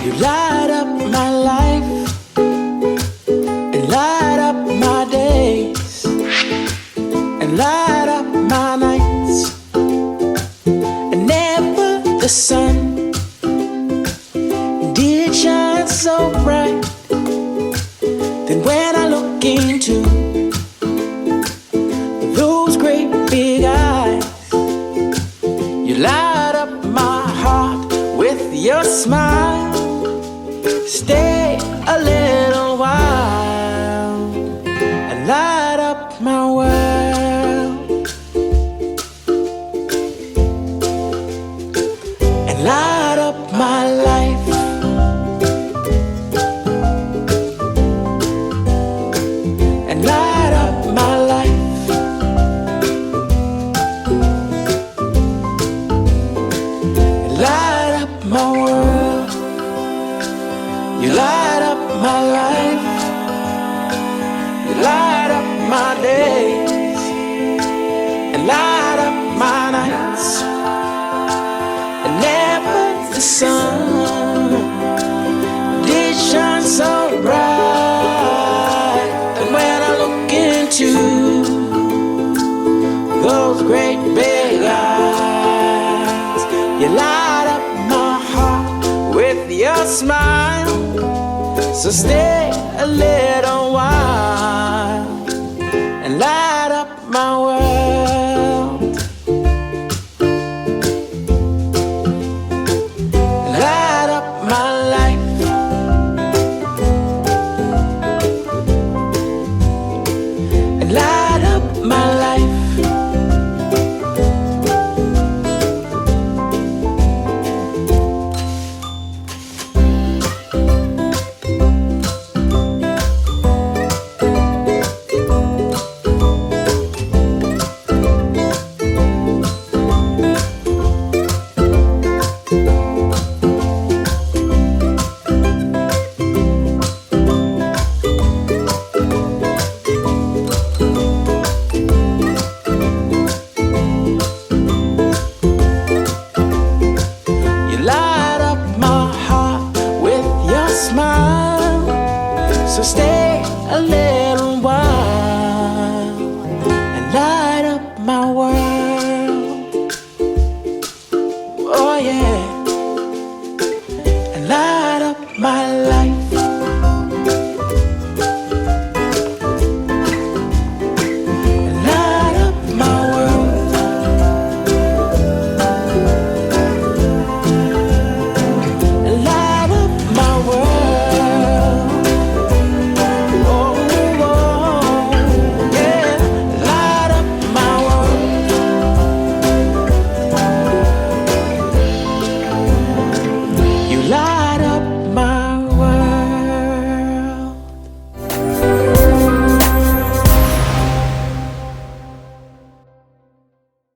You light up my life and light up my days and light up my nights, and never the sun did shine so bright. Then when I look into those great big eyes, you light up my heart with your smile. Stay a little while and light up my world and light up my life and light up my life and light up my world. You light up my life, you light up my days, and light up my nights, and never the sun did shine so bright. And when I look into those great big eyes, you light up my heart with your smile. So stay a little while and light up my world, light up my life, and light